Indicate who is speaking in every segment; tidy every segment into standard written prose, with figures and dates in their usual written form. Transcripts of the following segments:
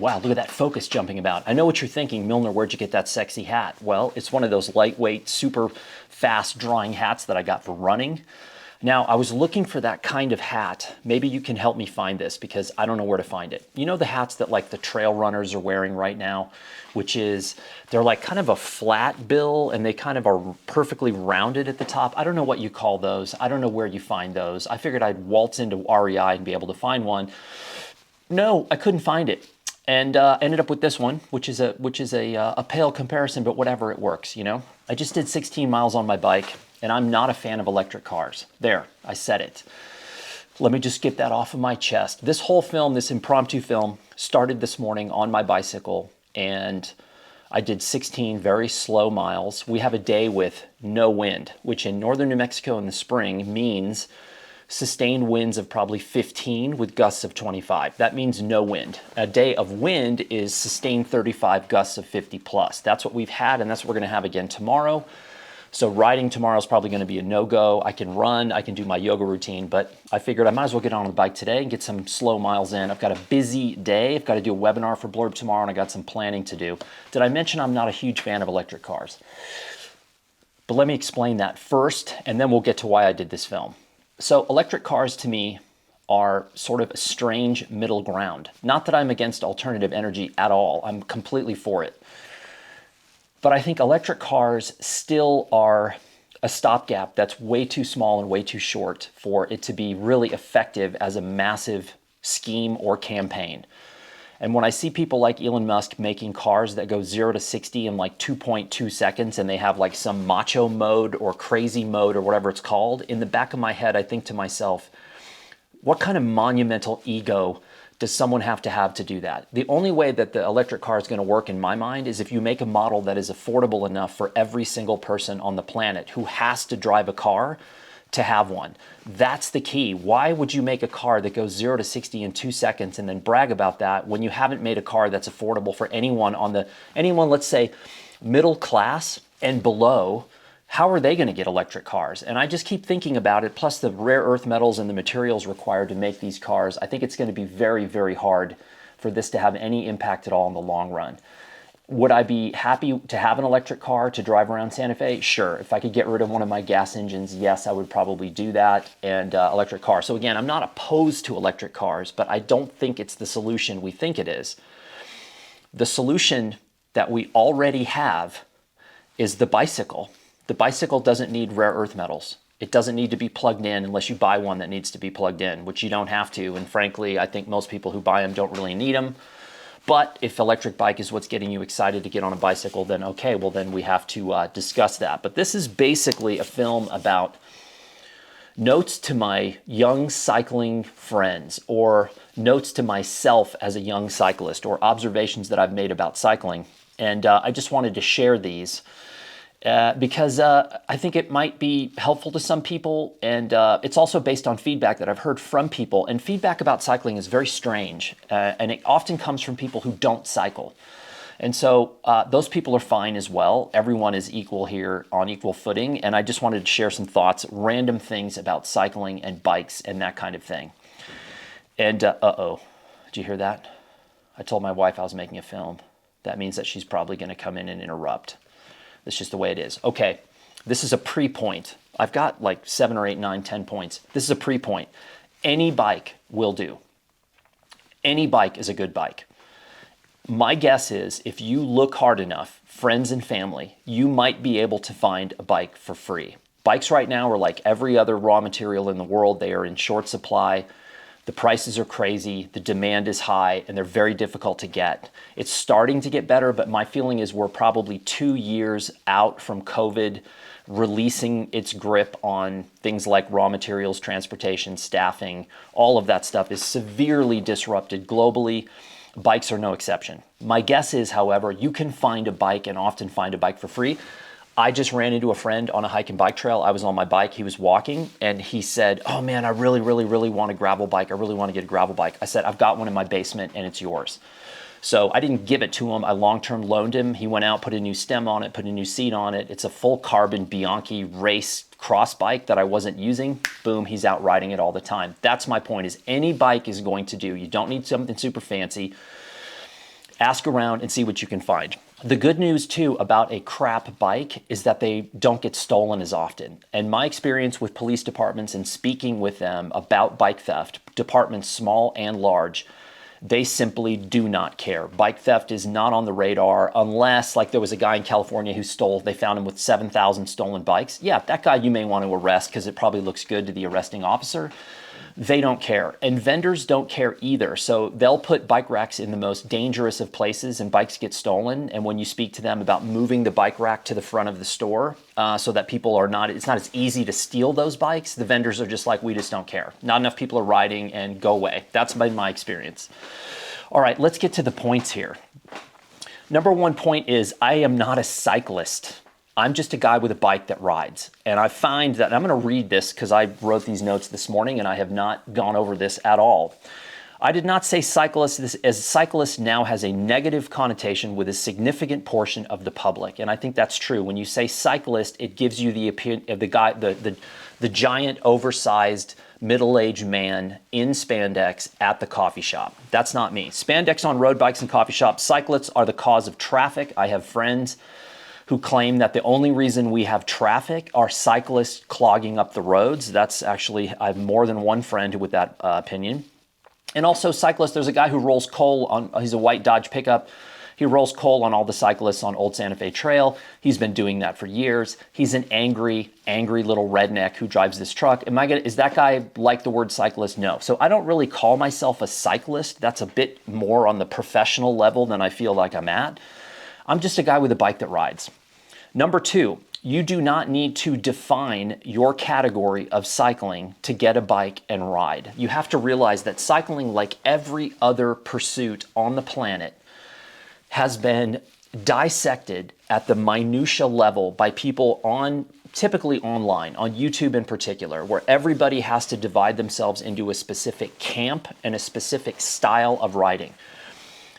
Speaker 1: wow, look at that focus jumping about. I know what you're thinking, Milner, where'd you get that sexy hat? Well, it's one of those lightweight, super fast drawing hats that I got for running. Now, I was looking for that kind of hat. Maybe you can help me find this because I don't know where to find it. You know the hats that like the trail runners are wearing right now, which is, they're like kind of a flat bill and they kind of are perfectly rounded at the top. I don't know what you call those. I don't know where you find those. I figured I'd waltz into REI and be able to find one. No, I couldn't find it. And ended up with this one, which is a pale comparison, but whatever, it works, you know? I just did 16 miles on my bike. And I'm not a fan of electric cars. There, I said it. Let me just get that off of my chest. This whole film, this impromptu film, started this morning on my bicycle, and I did 16 very slow miles. We have a day with no wind, which in northern New Mexico in the spring means sustained winds of probably 15 with gusts of 25. That means no wind. A day of wind is sustained 35, gusts of 50 plus. That's what we've had, and that's what we're gonna have again tomorrow. So riding tomorrow is probably going to be a no-go. I can run, I can do my yoga routine, but I figured I might as well get on the bike today and get some slow miles in. I've got a busy day. I've got to do a webinar for Blurb tomorrow, and I got some planning to do. Did I mention I'm not a huge fan of electric cars? But let me explain that first, and then we'll get to why I did this film. So electric cars to me are sort of a strange middle ground. Not that I'm against alternative energy at all. I'm completely for it. But I think electric cars still are a stopgap that's way too small and way too short for it to be really effective as a massive scheme or campaign. And when I see people like Elon Musk making cars that go 0 to 60 in like 2.2 seconds, and they have like some macho mode or crazy mode or whatever it's called, in the back of my head, I think to myself, what kind of monumental ego does someone have to do that? The only way that the electric car is going to work in my mind is if you make a model that is affordable enough for every single person on the planet who has to drive a car to have one. That's the key. Why would you make a car that goes 0 to 60 in 2 seconds and then brag about that when you haven't made a car that's affordable for anyone let's say middle class and below? How are they going to get electric cars? And I just keep thinking about it, plus the rare earth metals and the materials required to make these cars. I think it's going to be very, very hard for this to have any impact at all in the long run. Would I be happy to have an electric car to drive around Santa Fe? Sure. If I could get rid of one of my gas engines, yes, I would probably do that, and electric car. So again, I'm not opposed to electric cars, but I don't think it's the solution we think it is. The solution that we already have is the bicycle. The bicycle doesn't need rare earth metals. It doesn't need to be plugged in unless you buy one that needs to be plugged in, which you don't have to. And frankly, I think most people who buy them don't really need them. But if electric bike is what's getting you excited to get on a bicycle, then okay, well then we have to discuss that. But this is basically a film about notes to my young cycling friends, or notes to myself as a young cyclist, or observations that I've made about cycling. And I just wanted to share these because I think it might be helpful to some people, and it's also based on feedback that I've heard from people, and feedback about cycling is very strange, and it often comes from people who don't cycle. And so those people are fine as well. Everyone is equal here, on equal footing, and I just wanted to share some thoughts, random things about cycling and bikes and that kind of thing. And uh-oh, did you hear that? I told my wife I was making a film. That means that she's probably going to come in and interrupt. That's just the way it is. Okay, this is a pre-point. I've got like 7 or 8, 9, 10 points. This is a pre-point. Any bike will do. Any bike is a good bike. My guess is if you look hard enough, friends and family, you might be able to find a bike for free. Bikes right now are like every other raw material in the world. They are in short supply. The prices are crazy, the demand is high, and they're very difficult to get. It's starting to get better, but my feeling is we're probably 2 years out from COVID releasing its grip on things like raw materials, transportation, staffing. All of that stuff is severely disrupted globally. Bikes are no exception. My guess is, however, you can find a bike, and often find a bike for free. I just ran into a friend on a hike and bike trail. I was on my bike, he was walking, and he said, oh man, I really want a gravel bike. I really want to get a gravel bike. I said, I've got one in my basement and it's yours. So I didn't give it to him. I long-term loaned him. He went out, put a new stem on it, put a new seat on it. It's a full carbon Bianchi race cross bike that I wasn't using. Boom, he's out riding it all the time. That's my point, is any bike is going to do. You don't need something super fancy. Ask around and see what you can find. The good news too about a crap bike is that they don't get stolen as often. And my experience with police departments and speaking with them about bike theft, departments small and large, they simply do not care. Bike theft is not on the radar unless, like there was a guy in California who stole, they found him with 7,000 stolen bikes. Yeah, that guy you may want to arrest because it probably looks good to the arresting officer. They don't care. And vendors don't care either. So they'll put bike racks in the most dangerous of places and bikes get stolen. And when you speak to them about moving the bike rack to the front of the store so that people are not, it's not as easy to steal those bikes, the vendors are just like, we just don't care. Not enough people are riding and go away. That's been my experience. All right, let's get to the points here. Number one point is I am not a cyclist. I'm just a guy with a bike that rides. And I find that, and I'm going to read this because I wrote these notes this morning and I have not gone over this at all. I did not say cyclist, as cyclist now has a negative connotation with a significant portion of the public. And I think that's true. When you say cyclist, it gives you the opinion of the guy, the giant oversized middle-aged man in spandex at the coffee shop. That's not me. Spandex on road bikes and coffee shops. Cyclists are the cause of traffic. I have friends who claim that the only reason we have traffic are cyclists clogging up the roads. That's actually, I have more than one friend with that opinion. And also cyclists, there's a guy who rolls coal on, he's a white Dodge pickup. He rolls coal on all the cyclists on Old Santa Fe Trail. He's been doing that for years. He's an angry little redneck who drives this truck. Is that guy like the word cyclist? No. So I don't really call myself a cyclist. That's a bit more on the professional level than I feel like I'm at. I'm just a guy with a bike that rides. Number two, you do not need to define your category of cycling to get a bike and ride. You have to realize that cycling, like every other pursuit on the planet, has been dissected at the minutia level by people typically online, on YouTube in particular, where everybody has to divide themselves into a specific camp and a specific style of riding.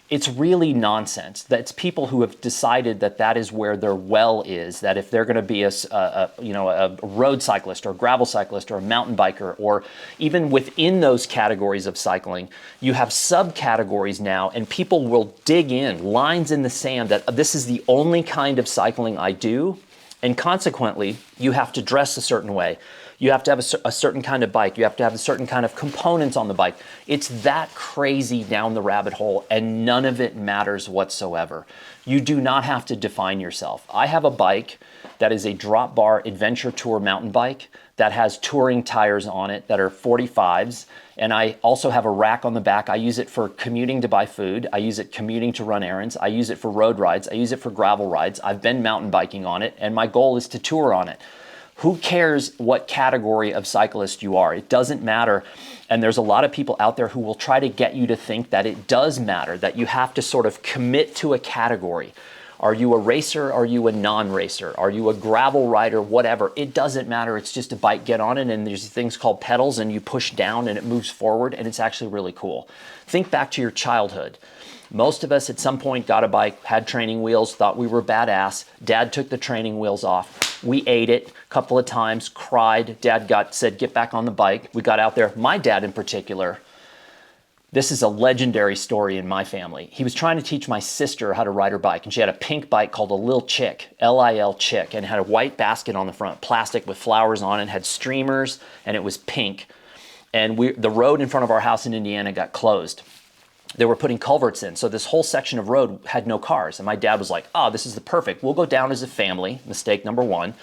Speaker 1: It's really nonsense. That's people who have decided that that is where their well is, that if they're going to be a road cyclist or a gravel cyclist or a mountain biker, or even within those categories of cycling, you have subcategories now, and people will dig in, lines in the sand, that this is the only kind of cycling I do, and consequently, you have to dress a certain way. You have to have a certain kind of bike. You have to have a certain kind of components on the bike. It's that crazy down the rabbit hole, and none of it matters whatsoever. You do not have to define yourself. I have a bike that is a drop bar adventure tour mountain bike that has touring tires on it that are 45s. And I also have a rack on the back. I use it for commuting to buy food. I use it commuting to run errands. I use it for road rides. I use it for gravel rides. I've been mountain biking on it, and my goal is to tour on it. Who cares what category of cyclist you are? It doesn't matter. And there's a lot of people out there who will try to get you to think that it does matter, that you have to sort of commit to a category. Are you a racer? Are you a non-racer? Are you a gravel rider? Whatever. It doesn't matter. It's just a bike. Get on it, and there's things called pedals, and you push down and it moves forward, and it's actually really cool. Think back to your childhood. Most of us at some point got a bike, had training wheels, thought we were badass. Dad took the training wheels off. We ate it a couple of times, cried. Dad said, get back on the bike. We got out there. My dad in particular, this is a legendary story in my family. He was trying to teach my sister how to ride her bike, and she had a pink bike called a Lil Chick, L-I-L Chick, and had a white basket on the front, plastic with flowers on it, had streamers, and it was pink. And the road in front of our house in Indiana got closed. They were putting culverts in, so this whole section of road had no cars. And my dad was like, oh, this is the perfect. We'll go down as a family, mistake number one,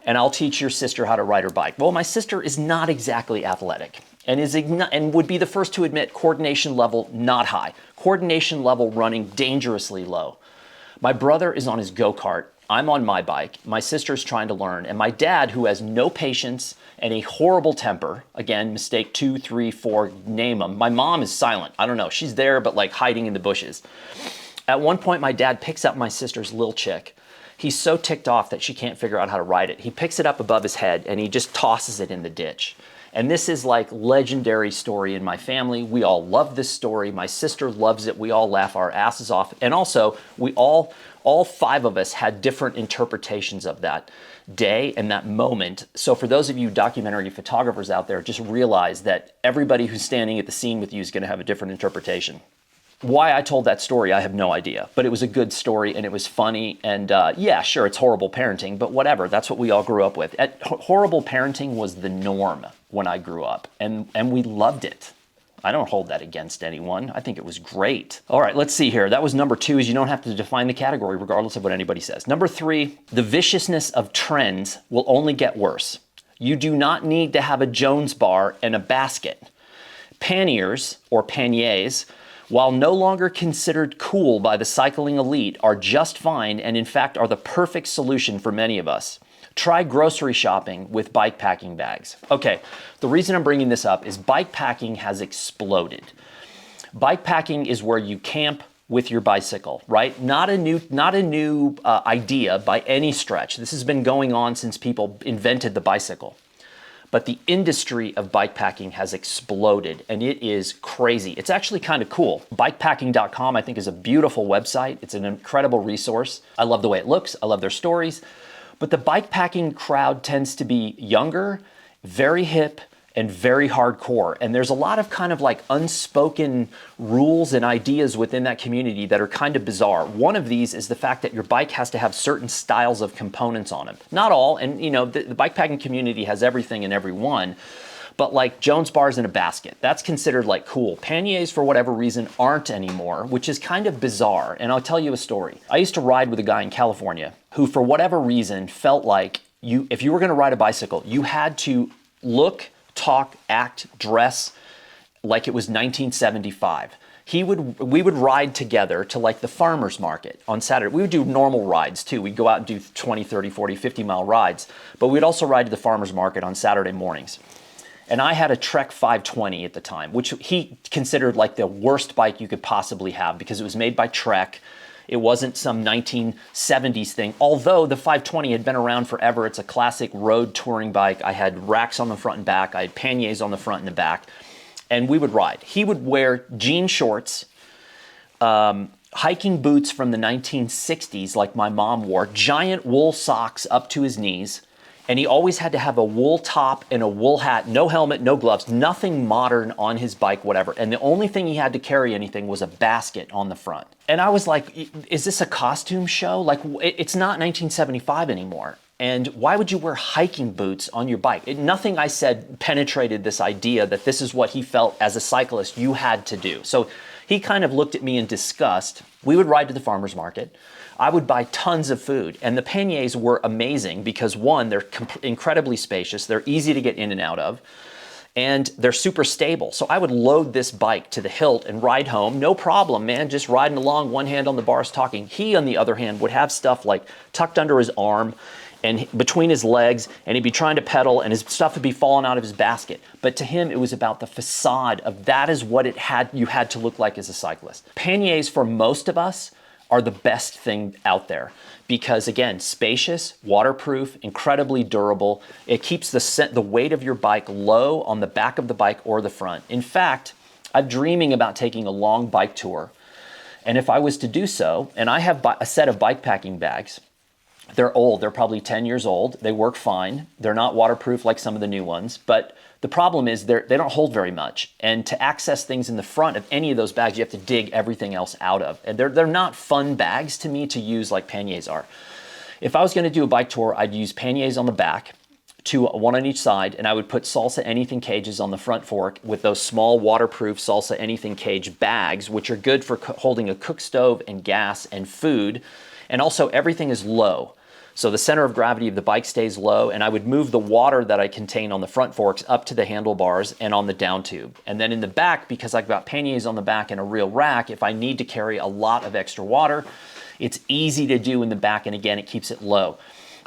Speaker 1: and I'll teach your sister how to ride her bike. Well, my sister is not exactly athletic and would be the first to admit coordination level not high. Coordination level running dangerously low. My brother is on his go-kart. I'm on my bike. My sister's trying to learn. And my dad, who has no patience and a horrible temper, again, mistake 2, 3, 4, name them. My mom is silent. I don't know. She's there, but like hiding in the bushes. At one point, my dad picks up my sister's Lil Chick. He's so ticked off that she can't figure out how to ride it. He picks it up above his head and he just tosses it in the ditch. And this is like legendary story in my family. We all love this story. My sister loves it. We all laugh our asses off. And also, we all 5 of us had different interpretations of that day and that moment. So for those of you documentary photographers out there, just realize that everybody who's standing at the scene with you is going to have a different interpretation. Why I told that story, I have no idea, but it was a good story and it was funny. And yeah, sure, it's horrible parenting, but whatever. That's what we all grew up with. Horrible parenting was the norm when I grew up, and we loved it. I don't hold that against anyone. I think it was great. All right, let's see here. That was number 2, is you don't have to define the category regardless of what anybody says. Number 3, the viciousness of trends will only get worse. You do not need to have a Jones bar and a basket. Panniers, or panniers, while no longer considered cool by the cycling elite, are just fine and in fact are the perfect solution for many of us. Try grocery shopping with bike packing bags. Okay, the reason I'm bringing this up is bike packing has exploded. Bike packing is where you camp with your bicycle, right? Not a new idea by any stretch. This has been going on since people invented the bicycle. But the industry of bikepacking has exploded, and it is crazy. It's actually kind of cool. Bikepacking.com, I think, is a beautiful website. It's an incredible resource. I love the way it looks. I love their stories. But the bikepacking crowd tends to be younger, very hip, and very hardcore. And there's a lot of kind of like unspoken rules and ideas within that community that are kind of bizarre. One of these is the fact that your bike has to have certain styles of components on it. Not all, and you know, the bikepacking community has everything and every one, but like Jones bars in a basket, that's considered like cool. Panniers, for whatever reason, aren't anymore, which is kind of bizarre. And I'll tell you a story. I used to ride with a guy in California who, for whatever reason, felt like if you were gonna ride a bicycle, you had to look, talk, act, dress like it was 1975. We would ride together to like the farmer's market on Saturday. We would do normal rides too. We'd go out and do 20, 30, 40, 50 mile rides, but we'd also ride to the farmer's market on Saturday mornings. And I had a Trek 520 at the time, which he considered like the worst bike you could possibly have because it was made by Trek. It wasn't some 1970s thing, although the 520 had been around forever. It's a classic road touring bike. I had racks on the front and back. I had panniers on the front and the back, and we would ride. He would wear jean shorts, hiking boots from the 1960s like my mom wore, giant wool socks up to his knees, and he always had to have a wool top and a wool hat, no helmet, no gloves, nothing modern on his bike, whatever. And the only thing he had to carry anything was a basket on the front. And I was like, is this a costume show? Like, it's not 1975 anymore. And why would you wear hiking boots on your bike? Nothing I said penetrated this idea that this is what he felt as a cyclist you had to do. So he kind of looked at me in disgust. We would ride to the farmer's market. I would buy tons of food, and the panniers were amazing because one, they're incredibly spacious, they're easy to get in and out of, and they're super stable. So I would load this bike to the hilt and ride home, no problem, man, just riding along, one hand on the bars talking. He, on the other hand, would have stuff like tucked under his arm and between his legs, and he'd be trying to pedal, and his stuff would be falling out of his basket. But to him, it was about the facade of that is what you had to look like as a cyclist. Panniers, for most of us, are the best thing out there because, again, spacious, waterproof, incredibly durable. It keeps the weight of your bike low on the back of the bike or the front. In fact, I'm dreaming about taking a long bike tour, and if I was to do so, and I have a set of bike packing bags. They're old, they're probably 10 years old. They work fine. They're not waterproof like some of the new ones, but the problem is they don't hold very much. And to access things in the front of any of those bags, you have to dig everything else out of. And they're not fun bags to me to use like panniers are. If I was gonna do a bike tour, I'd use panniers on the back, one on each side, and I would put salsa anything cages on the front fork with those small waterproof salsa anything cage bags, which are good for holding a cook stove and gas and food. And also everything is low. So the center of gravity of the bike stays low, and I would move the water that I contain on the front forks up to the handlebars and on the down tube. And then in the back, because I've got panniers on the back and a real rack, if I need to carry a lot of extra water, it's easy to do in the back, and again, it keeps it low.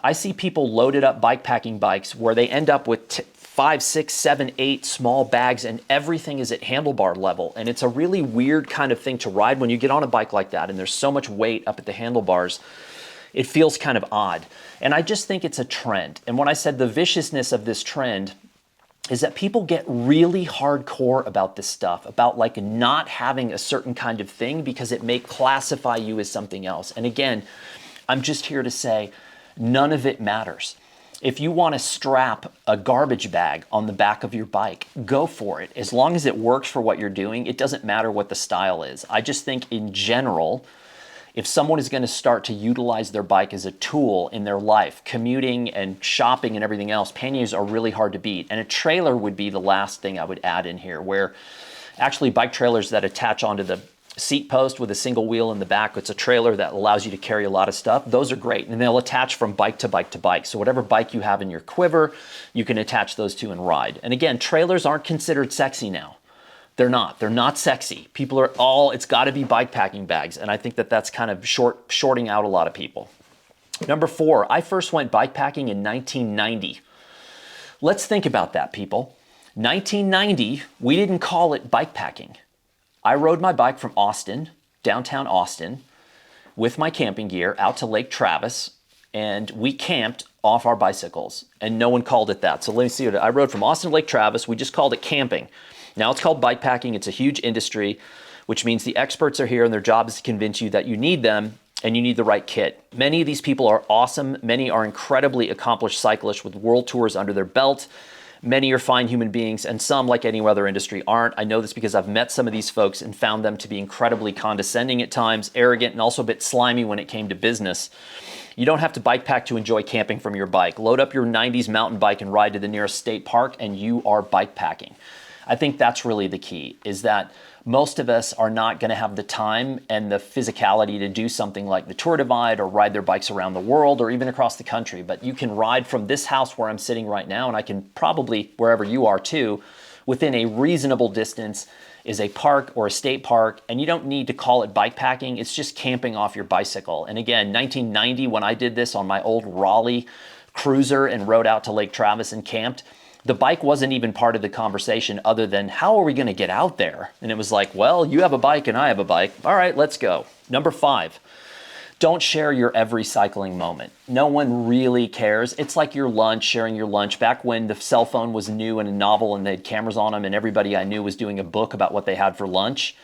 Speaker 1: I see people loaded up bike packing bikes where they end up with 5, 6, 7, 8 small bags, and everything is at handlebar level. And it's a really weird kind of thing to ride when you get on a bike like that and there's so much weight up at the handlebars. It feels kind of odd. And I just think it's a trend. And when I said the viciousness of this trend is that people get really hardcore about this stuff, about like not having a certain kind of thing because it may classify you as something else. And again, I'm just here to say none of it matters. If you want to strap a garbage bag on the back of your bike, go for it. As long as it works for what you're doing, it doesn't matter what the style is. I just think in general, if someone is going to start to utilize their bike as a tool in their life, commuting and shopping and everything else, panniers are really hard to beat. And a trailer would be the last thing I would add in here, where actually bike trailers that attach onto the seat post with a single wheel in the back, it's a trailer that allows you to carry a lot of stuff. Those are great, and they'll attach from bike to bike to bike. So whatever bike you have in your quiver, you can attach those to and ride. And again, trailers aren't considered sexy now. They're not sexy. People are all, it's got to be bike packing bags. And I think that that's kind of shorting out a lot of people. Number 4, I first went bike packing in 1990. Let's think about that, people. 1990, we didn't call it bike packing. I rode my bike from Austin, downtown Austin, with my camping gear out to Lake Travis, and we camped off our bicycles, and no one called it that. So let me see. I rode from Austin to Lake Travis. We just called it camping. Now it's called bike packing. It's a huge industry, which means the experts are here and their job is to convince you that you need them and you need the right kit. Many of these people are awesome. Many are incredibly accomplished cyclists with world tours under their belt. Many are fine human beings, and some, like any other industry, aren't. I know this because I've met some of these folks and found them to be incredibly condescending at times, arrogant, and also a bit slimy when it came to business. You don't have to bike pack to enjoy camping from your bike. Load up your 90s mountain bike and ride to the nearest state park, and you are bike packing. I think that's really the key, is that most of us are not going to have the time and the physicality to do something like the Tour Divide or ride their bikes around the world or even across the country. But you can ride from this house where I'm sitting right now, and I can probably, wherever you are too, within a reasonable distance is a park or a state park, and you don't need to call it bike packing. It's just camping off your bicycle. And again, 1990, when I did this on my old Raleigh cruiser and rode out to Lake Travis and camped, the bike wasn't even part of the conversation other than, how are we going to get out there? And it was like, well, you have a bike and I have a bike. All right, let's go. Number 5, don't share your every cycling moment. No one really cares. It's like your lunch, sharing your lunch. Back when the cell phone was new and novel and they had cameras on them and everybody I knew was doing a book about what they had for lunch.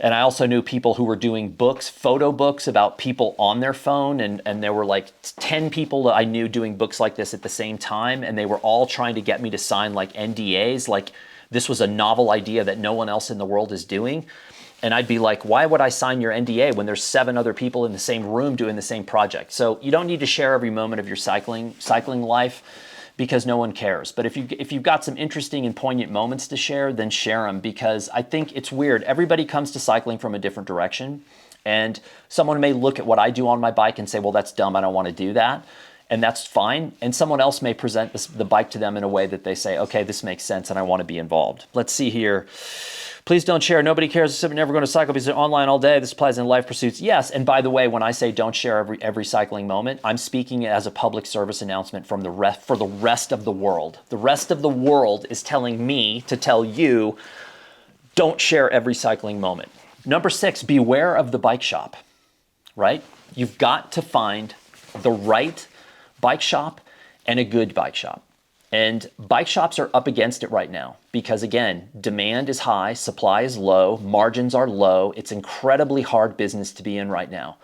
Speaker 1: And I also knew people who were doing books, photo books about people on their phone. And there were like 10 people that I knew doing books like this at the same time. And they were all trying to get me to sign like NDAs, like this was a novel idea that no one else in the world is doing. And I'd be like, why would I sign your NDA when there's 7 other people in the same room doing the same project? So you don't need to share every moment of your cycling life, because no one cares. But if you've got some interesting and poignant moments to share, then share them, because I think it's weird. Everybody comes to cycling from a different direction, and someone may look at what I do on my bike and say, well, that's dumb, I don't want to do that. And that's fine. And someone else may present the bike to them in a way that they say, okay, this makes sense and I want to be involved. Let's see here. Please don't share. Nobody cares. I'm never going to cycle because they're online all day. This applies in life pursuits. Yes, and by the way, when I say don't share every cycling moment, I'm speaking as a public service announcement for the rest of the world. The rest of the world is telling me to tell you, don't share every cycling moment. Number 6, beware of the bike shop, right? You've got to find the right bike shop and a good bike shop. And bike shops are up against it right now because, again, demand is high, supply is low, margins are low. It's incredibly hard business to be in right now.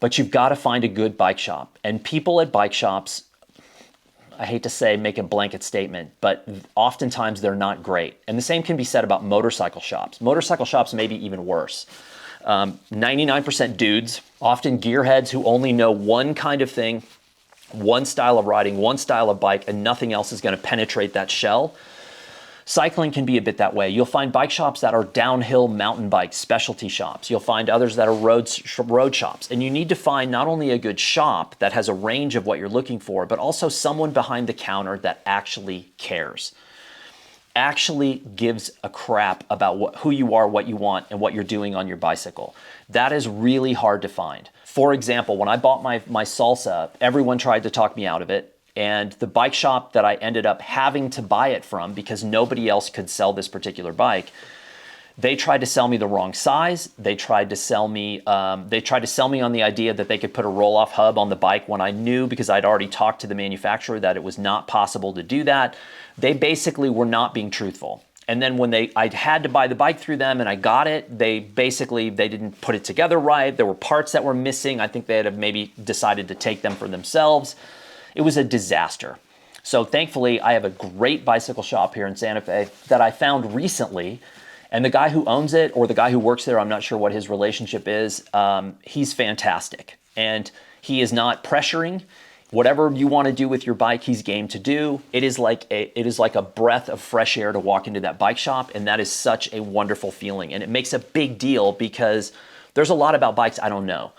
Speaker 1: But you've got to find a good bike shop. And people at bike shops, I hate to say make a blanket statement, but oftentimes they're not great. And the same can be said about motorcycle shops. Motorcycle shops may be even worse. 99% dudes, often gearheads who only know one kind of thing, one style of riding, one style of bike, and nothing else is going to penetrate that shell. Cycling can be a bit that way. You'll find bike shops that are downhill mountain bike specialty shops. You'll find others that are road shops. And you need to find not only a good shop that has a range of what you're looking for, but also someone behind the counter that actually cares. Actually gives a crap about who you are, what you want, and what you're doing on your bicycle. That is really hard to find. For example, when I bought my Salsa, everyone tried to talk me out of it. And the bike shop that I ended up having to buy it from, because nobody else could sell this particular bike, they tried to sell me the wrong size. They tried to sell me on the idea that they could put a roll-off hub on the bike when I knew, because I'd already talked to the manufacturer, that it was not possible to do that. They basically were not being truthful. And then when I had to buy the bike through them and I got it, they didn't put it together right. There were parts that were missing. I think they had maybe decided to take them for themselves. It was a disaster. So thankfully, I have a great bicycle shop here in Santa Fe that I found recently. And the guy who owns it, or the guy who works there, I'm not sure what his relationship is, he's fantastic. And he is not pressuring. Whatever you want to do with your bike, he's game to do. It is like a breath of fresh air to walk into that bike shop, and that is such a wonderful feeling. And it makes a big deal because there's a lot about bikes I don't know.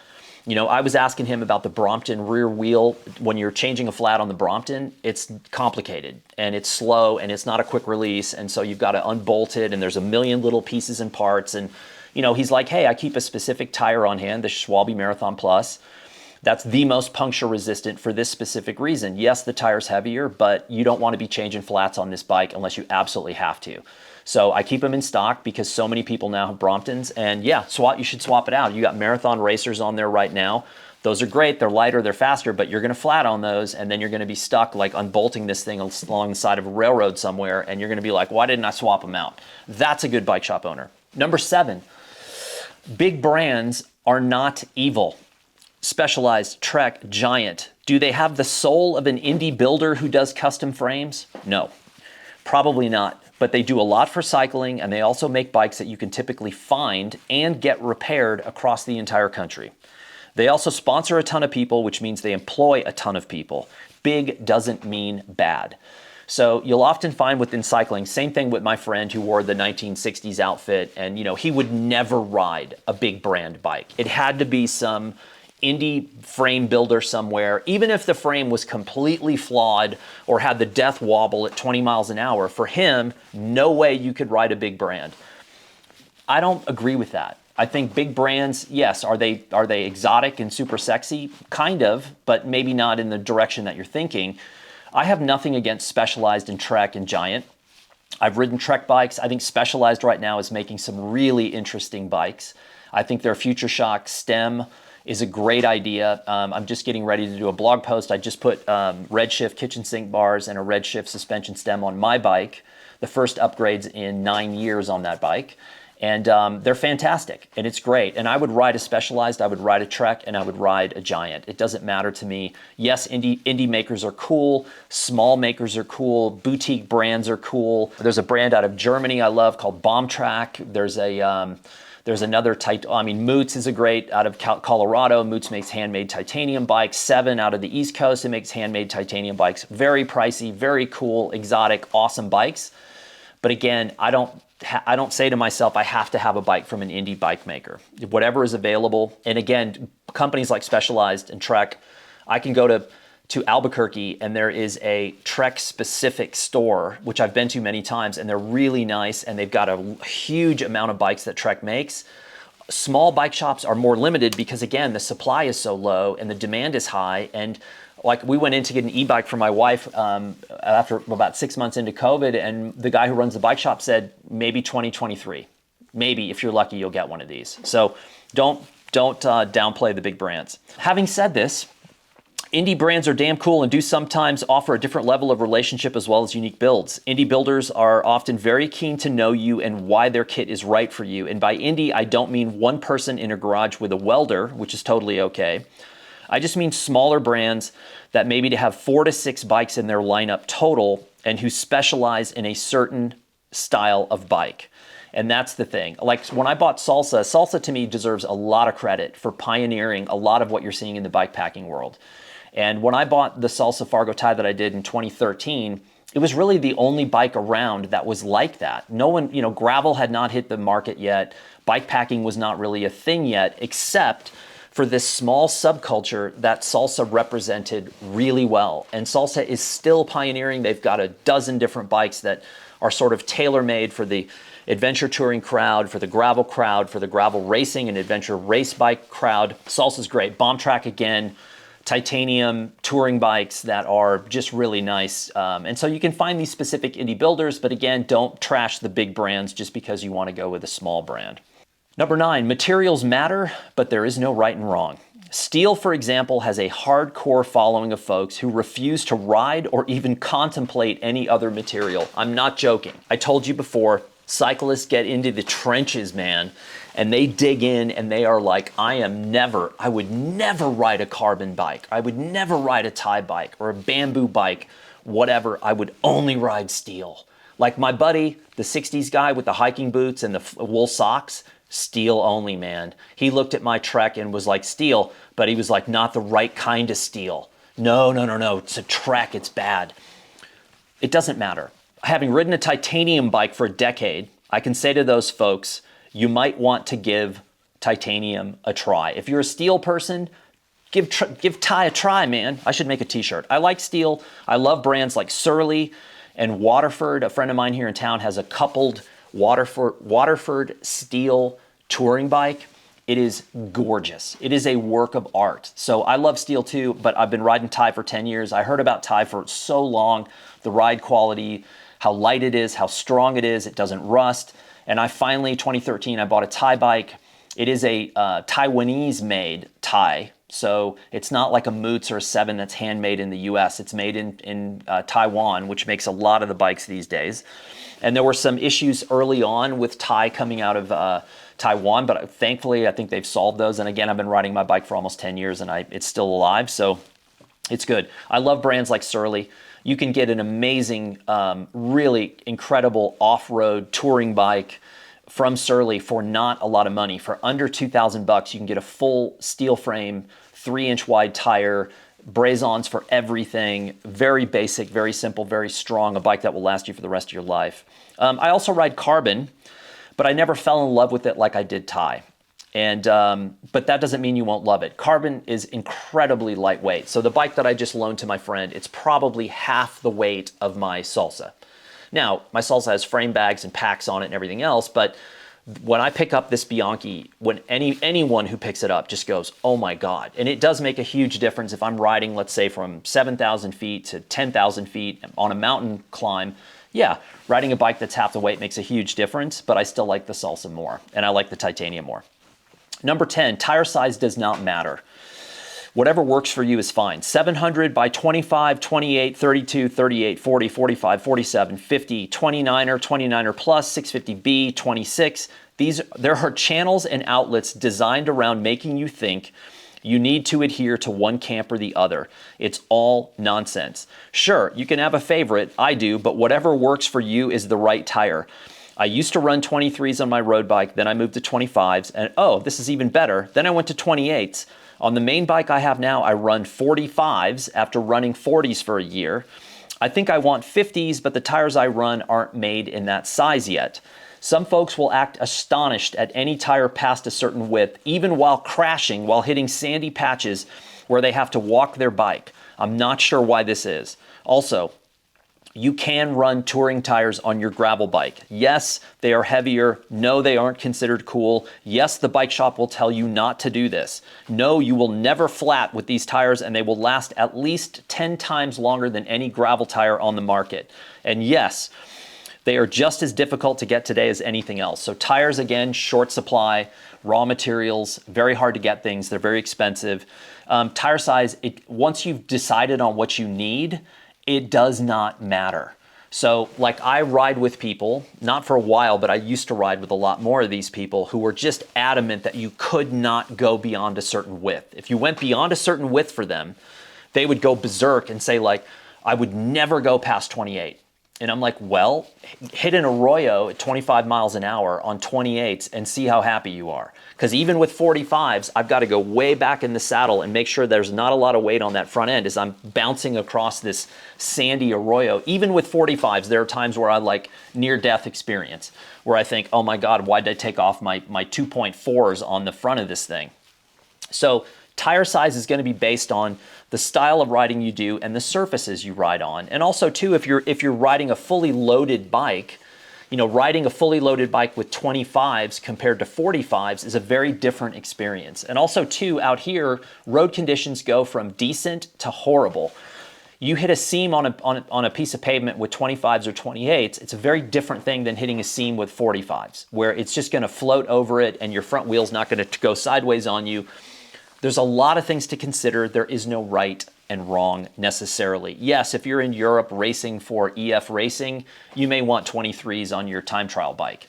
Speaker 1: You know, I was asking him about the Brompton rear wheel. When you're changing a flat on the Brompton, it's complicated and it's slow and it's not a quick release. And so you've got to unbolt it and there's a million little pieces and parts. And, you know, he's like, hey, I keep a specific tire on hand, the Schwalbe Marathon Plus. That's the most puncture resistant for this specific reason. Yes, the tire's heavier, but you don't want to be changing flats on this bike unless you absolutely have to. So I keep them in stock because so many people now have Bromptons, and yeah, you should swap it out. You got marathon racers on there right now. Those are great, they're lighter, they're faster, but you're gonna flat on those and then you're gonna be stuck like unbolting this thing along the side of a railroad somewhere and you're gonna be like, why didn't I swap them out? That's a good bike shop owner. Number 7, big brands are not evil. Specialized, Trek, Giant. Do they have the soul of an indie builder who does custom frames? No, probably not. But they do a lot for cycling, and they also make bikes that you can typically find and get repaired across the entire country. They also sponsor a ton of people, which means they employ a ton of people. Big doesn't mean bad. So you'll often find within cycling, same thing with my friend who wore the 1960s outfit, and you know, he would never ride a big brand bike. It had to be some indie frame builder somewhere, even if the frame was completely flawed or had the death wobble at 20 miles an hour, for him, no way you could ride a big brand. I don't agree with that. I think big brands, yes, are they exotic and super sexy? Kind of, but maybe not in the direction that you're thinking. I have nothing against Specialized and Trek and Giant. I've ridden Trek bikes. I think Specialized right now is making some really interesting bikes. I think their Future Shock stem is a great idea. I'm just getting ready to do a blog post. I just put Redshift kitchen sink bars and a Redshift suspension stem on my bike, the first upgrades in 9 years on that bike. And they're fantastic and it's great. And I would ride a Specialized, I would ride a Trek, and I would ride a Giant. It doesn't matter to me. Yes, indie makers are cool. Small makers are cool. Boutique brands are cool. There's a brand out of Germany I love called Bombtrack. There's another Moots is a great out of Colorado. Moots makes handmade titanium bikes. 7 out of the East Coast, it makes handmade titanium bikes. Very pricey, very cool, exotic, awesome bikes. But again, I don't say to myself, I have to have a bike from an indie bike maker. Whatever is available. And again, companies like Specialized and Trek, I can go to Albuquerque and there is a Trek specific store, which I've been to many times, and they're really nice and they've got a huge amount of bikes that Trek makes. Small bike shops are more limited because again, the supply is so low and the demand is high. And like we went in to get an e-bike for my wife after about 6 months into COVID, and the guy who runs the bike shop said, maybe 2023. Maybe if you're lucky, you'll get one of these. So don't downplay the big brands. Having said this, indie brands are damn cool and do sometimes offer a different level of relationship as well as unique builds. Indie builders are often very keen to know you and why their kit is right for you. And by indie, I don't mean one person in a garage with a welder, which is totally okay. I just mean smaller brands that maybe have 4 to 6 bikes in their lineup total and who specialize in a certain style of bike. And that's the thing. Like when I bought Salsa to me deserves a lot of credit for pioneering a lot of what you're seeing in the bikepacking world. And when I bought the Salsa Fargo tie that I did in 2013, it was really the only bike around that was like that. No one, gravel had not hit the market yet. Bikepacking was not really a thing yet, except for this small subculture that Salsa represented really well. And Salsa is still pioneering. They've got a dozen different bikes that are sort of tailor-made for the adventure touring crowd, for the gravel racing and adventure race bike crowd. Salsa's great. Bombtrack again. Titanium touring bikes that are just really nice. And so you can find these specific indie builders, but again, don't trash the big brands just because you want to go with a small brand. Number 9, materials matter, but there is no right and wrong. Steel, for example, has a hardcore following of folks who refuse to ride or even contemplate any other material. I'm not joking. I told you before, cyclists get into the trenches, man. and they dig in and they are like, I would never ride a carbon bike. I would never ride a Thai bike or a bamboo bike, whatever. I would only ride steel. Like my buddy, the 60s guy with the hiking boots and the wool socks, steel only, man. He looked at my Trek and was like, steel, but he was like, not the right kind of steel. No, no, no, no, it's a Trek, it's bad. It doesn't matter. Having ridden a titanium bike for a decade, I can say to those folks, you might want to give titanium a try. If you're a steel person, give Thai a try, man. I should make a t-shirt. I like steel. I love brands like Surly and Waterford. A friend of mine here in town has a coupled Waterford steel touring bike. It is gorgeous. It is a work of art. So I love steel too, but I've been riding Thai for 10 years. I heard about Thai for so long, the ride quality, how light it is, how strong it is, it doesn't rust. And I finally, 2013, I bought a Thai bike. It is a Taiwanese-made Thai. So it's not like a Moots or a 7 that's handmade in the US. It's made in Taiwan, which makes a lot of the bikes these days. And there were some issues early on with Thai coming out of Taiwan, but thankfully I think they've solved those. And again, I've been riding my bike for almost 10 years and it's still alive, so it's good. I love brands like Surly. You can get an amazing, really incredible off-road touring bike from Surly for not a lot of money. For under 2,000 bucks, you can get a full steel frame, 3-inch wide tire, braze-ons for everything. Very basic, very simple, very strong, a bike that will last you for the rest of your life. I also ride carbon, but I never fell in love with it like I did Thai. And but that doesn't mean you won't love it. Carbon is incredibly lightweight. So the bike that I just loaned to my friend, it's probably half the weight of my Salsa. Now, my Salsa has frame bags and packs on it and everything else, but when I pick up this Bianchi, when anyone who picks it up just goes, oh my God. And it does make a huge difference if I'm riding, let's say, from 7,000 feet to 10,000 feet on a mountain climb. Yeah, riding a bike that's half the weight makes a huge difference, but I still like the Salsa more, and I like the titanium more. Number 10, tire size does not matter. Whatever works for you is fine. 700 by 25, 28, 32, 38, 40, 45, 47, 50, 29er, 29er plus, 650B, 26. There are channels and outlets designed around making you think you need to adhere to one camp or the other. It's all nonsense. Sure, you can have a favorite, I do, but whatever works for you is the right tire. I used to run 23s on my road bike, then I moved to 25s, and oh, this is even better. Then I went to 28s. On the main bike I have now, I run 45s after running 40s for a year. I think I want 50s, but the tires I run aren't made in that size yet. Some folks will act astonished at any tire past a certain width, even while crashing, while hitting sandy patches where they have to walk their bike. I'm not sure why this is. Also, you can run touring tires on your gravel bike. Yes, they are heavier. No, they aren't considered cool. Yes, the bike shop will tell you not to do this. No, you will never flat with these tires and they will last at least 10 times longer than any gravel tire on the market. And yes, they are just as difficult to get today as anything else. So tires, again, short supply, raw materials, very hard to get things. They're very expensive. Tire size, once you've decided on what you need, it does not matter. So like I ride with people, not for a while, but I used to ride with a lot more of these people who were just adamant that you could not go beyond a certain width. If you went beyond a certain width for them, they would go berserk and say like, I would never go past 28. And I'm like, well, hit an arroyo at 25 miles an hour on 28s and see how happy you are. Because even with 45s, I've got to go way back in the saddle and make sure there's not a lot of weight on that front end as I'm bouncing across this sandy arroyo. Even with 45s, there are times where I like near-death experience, where I think, oh my God, why did I take off my 2.4s on the front of this thing? So tire size is going to be based on the style of riding you do and the surfaces you ride on. And also too, if you're riding a fully loaded bike, you know, riding a fully loaded bike with 25s compared to 45s is a very different experience. And also too, out here, road conditions go from decent to horrible. You hit a seam on a piece of pavement with 25s or 28s, it's a very different thing than hitting a seam with 45s, where it's just going to float over it and your front wheel's not going to go sideways on you. There's a lot of things to consider. There is no right and wrong necessarily. Yes, if you're in Europe racing for EF racing, you may want 23s on your time trial bike.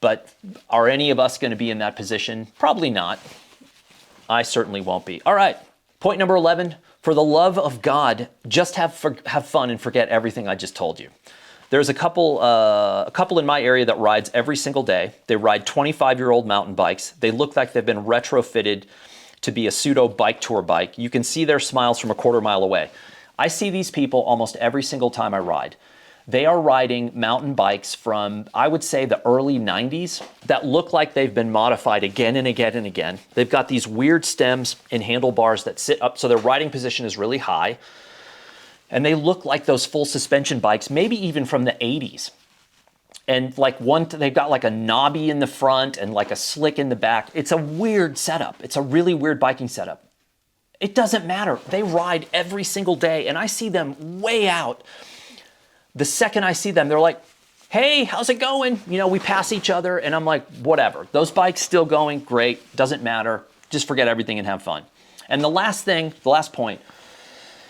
Speaker 1: But are any of us going to be in that position? Probably not. I certainly won't be. All right, point number 11. For the love of God, just have fun and forget everything I just told you. There's a couple in my area that rides every single day. They ride 25-year-old mountain bikes. They look like they've been retrofitted to be a pseudo bike tour bike. You can see their smiles from a quarter mile away. I see these people almost every single time I ride. They are riding mountain bikes from, I would say, the early 90s that look like they've been modified again and again and again. They've got these weird stems and handlebars that sit up, so their riding position is really high. And they look like those full suspension bikes, maybe even from the 80s. And like they've got like a knobby in the front and like a slick in the back. It's a weird setup. It's a really weird biking setup. It doesn't matter. They ride every single day, and I see them way out. The second I see them, they're like, hey, how's it going? You know, we pass each other, and I'm like, whatever. Those bikes still going, great, doesn't matter. Just forget everything and have fun. And the last point,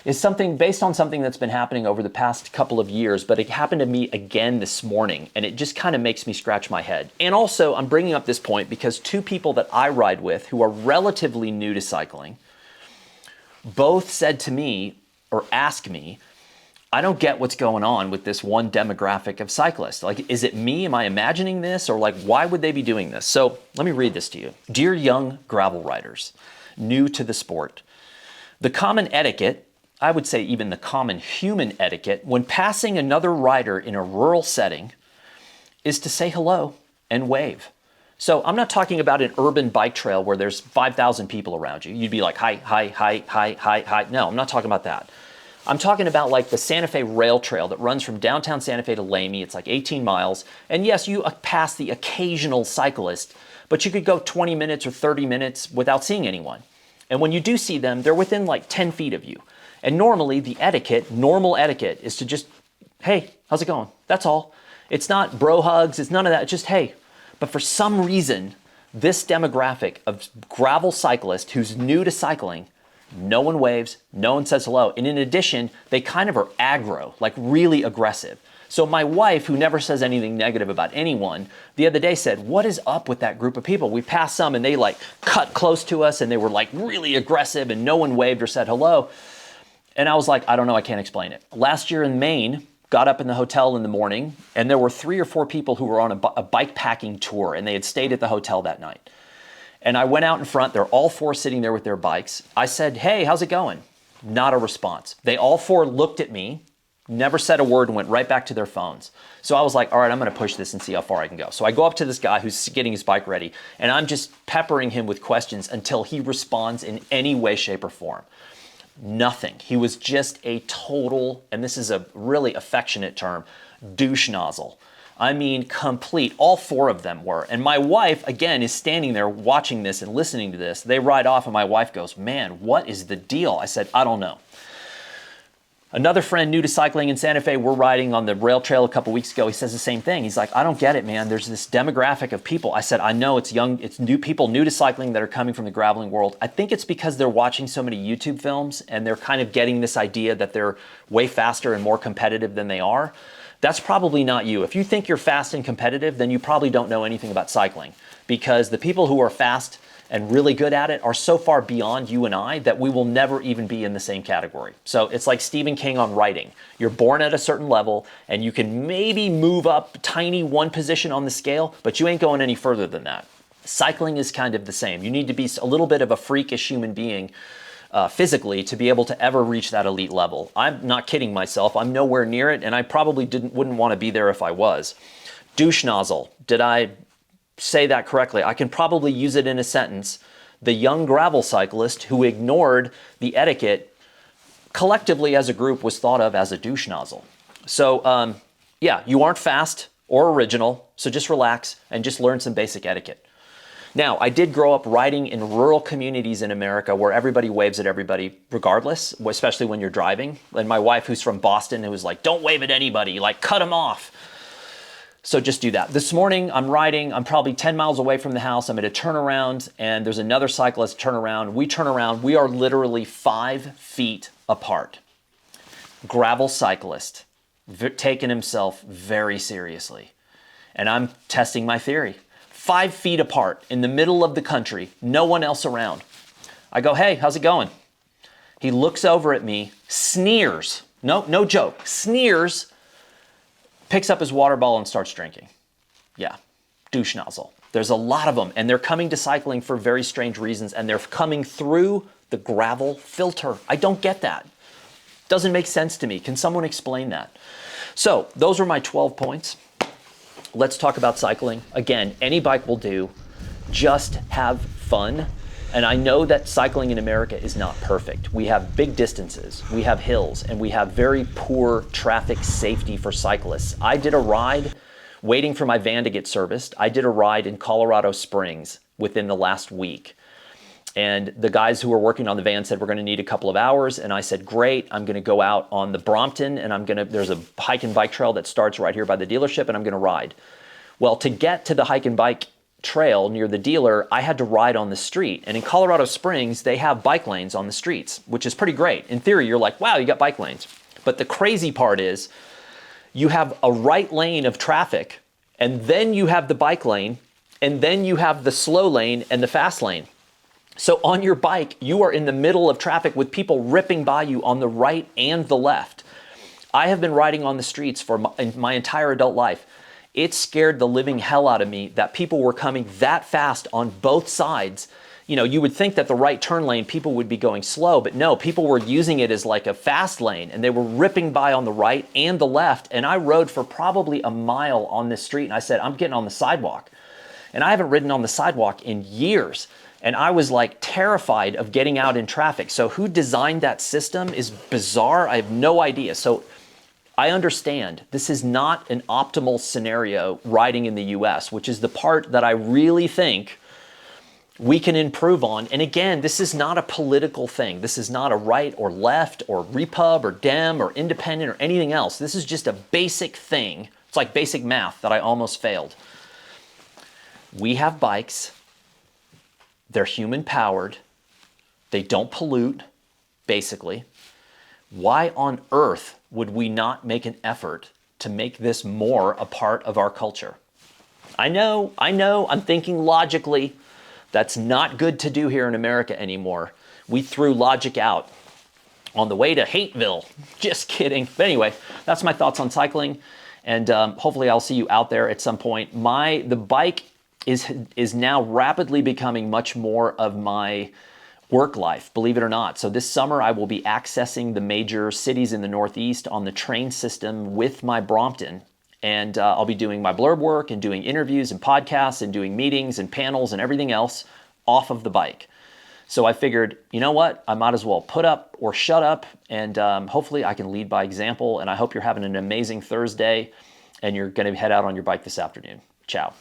Speaker 1: is something based on something that's been happening over the past couple of years, but it happened to me again this morning, and it just kind of makes me scratch my head. And also, I'm bringing up this point because two people that I ride with who are relatively new to cycling both said to me, or asked me, I don't get what's going on with this one demographic of cyclists. Like, is it me? Am I imagining this? Or like, why would they be doing this? So let me read this to you. Dear young gravel riders, new to the sport, the common etiquette, I would say even the common human etiquette, when passing another rider in a rural setting is to say hello and wave. So I'm not talking about an urban bike trail where there's 5,000 people around you. You'd be like, hi, hi, hi, hi, hi, hi. No, I'm not talking about that. I'm talking about like the Santa Fe rail trail that runs from downtown Santa Fe to Lamy. It's like 18 miles. And yes, you pass the occasional cyclist, but you could go 20 minutes or 30 minutes without seeing anyone. And when you do see them, they're within like 10 feet of you. And normally the normal etiquette is to just, hey, how's it going? That's all. It's not bro hugs. It's none of that. It's just, hey. But for some reason, this demographic of gravel cyclist who's new to cycling, no one waves, no one says hello. And in addition, they kind of are aggro, like really aggressive. So my wife, who never says anything negative about anyone, the other day said, what is up with that group of people? We passed some and they like cut close to us and they were like really aggressive and no one waved or said hello. And I was like, I don't know, I can't explain it. Last year in Maine, got up in the hotel in the morning and there were 3 or 4 people who were on a bike packing tour and they had stayed at the hotel that night. And I went out in front, they're all 4 sitting there with their bikes. I said, hey, how's it going? Not a response. They all 4 looked at me, never said a word, and went right back to their phones. So I was like, all right, I'm gonna push this and see how far I can go. So I go up to this guy who's getting his bike ready, and I'm just peppering him with questions until he responds in any way, shape, or form. Nothing. He was just a total, and this is a really affectionate term, douche nozzle. I mean, complete. All 4 of them were. And my wife, again, is standing there watching this and listening to this. They ride off and my wife goes, man, what is the deal? I said, I don't know. Another friend new to cycling in Santa Fe, we're riding on the rail trail a couple weeks ago. He says the same thing. He's like, I don't get it, man. There's this demographic of people. I said, I know it's young, it's new people new to cycling that are coming from the graveling world. I think it's because they're watching so many YouTube films and they're kind of getting this idea that they're way faster and more competitive than they are. That's probably not you. If you think you're fast and competitive, then you probably don't know anything about cycling, because the people who are fast and really good at it are so far beyond you and I that we will never even be in the same category. So it's like Stephen King on writing. You're born at a certain level and you can maybe move up tiny 1 position on the scale, but you ain't going any further than that. Cycling is kind of the same. You need to be a little bit of a freakish human being physically to be able to ever reach that elite level. I'm not kidding myself. I'm nowhere near it, and I probably wouldn't want to be there if I was. Douche nozzle. Did I say that correctly? I can probably use it in a sentence. The young gravel cyclist who ignored the etiquette collectively as a group was thought of as a douche nozzle. So yeah, you aren't fast or original, so just relax and just learn some basic etiquette. Now, I did grow up riding in rural communities in America where everybody waves at everybody regardless, especially when you're driving. And my wife, who's from Boston, who was like, don't wave at anybody, like cut them off. So just do that. This morning, I'm riding, I'm probably 10 miles away from the house. I'm at a turnaround and there's another cyclist turn around. We turn around, we are literally 5 feet apart. Gravel cyclist, taking himself very seriously. And I'm testing my theory. 5 feet apart in the middle of the country, no one else around. I go, hey, how's it going? He looks over at me, sneers, no joke, sneers, picks up his water bottle and starts drinking. Yeah, douche nozzle. There's a lot of them, and they're coming to cycling for very strange reasons, and they're coming through the gravel filter. I don't get that. Doesn't make sense to me. Can someone explain that? So those are my 12 points. Let's talk about cycling. Again, any bike will do. Just have fun. And I know that cycling in America is not perfect. We have big distances, we have hills, and we have very poor traffic safety for cyclists. I did a ride waiting for my van to get serviced. I did a ride in Colorado Springs within the last week. And the guys who were working on the van said, we're gonna need a couple of hours. And I said, great, I'm gonna go out on the Brompton and there's a hike and bike trail that starts right here by the dealership and I'm gonna ride. Well, to get to the hike and bike trail near the dealer, I had to ride on the street. And in Colorado Springs, they have bike lanes on the streets, which is pretty great. In theory, you're like, wow, you got bike lanes. But the crazy part is you have a right lane of traffic, and then you have the bike lane, and then you have the slow lane and the fast lane. So on your bike, you are in the middle of traffic with people ripping by you on the right and the left. I have been riding on the streets for my entire adult life. It scared the living hell out of me that people were coming that fast on both sides. You know, you would think that the right turn lane, people would be going slow, but no, people were using it as like a fast lane and they were ripping by on the right and the left. And I rode for probably a mile on this street and I said, I'm getting on the sidewalk. And I haven't ridden on the sidewalk in years. And I was like terrified of getting out in traffic. So who designed that system is bizarre. I have no idea. So I understand this is not an optimal scenario riding in the US, which is the part that I really think we can improve on. And again, this is not a political thing. This is not a right or left or Repub or Dem or independent or anything else. This is just a basic thing. It's like basic math that I almost failed. We have bikes. They're human powered. They don't pollute, basically. Why on earth would we not make an effort to make this more a part of our culture? I know, I'm thinking logically. That's not good to do here in America anymore. We threw logic out on the way to Hateville. Just kidding. But anyway, that's my thoughts on cycling. And hopefully I'll see you out there at some point. The bike is now rapidly becoming much more of my work life, believe it or not. So this summer I will be accessing the major cities in the Northeast on the train system with my Brompton. And I'll be doing my blurb work and doing interviews and podcasts and doing meetings and panels and everything else off of the bike. So I figured, you know what? I might as well put up or shut up, and hopefully I can lead by example. And I hope you're having an amazing Thursday and you're going to head out on your bike this afternoon. Ciao.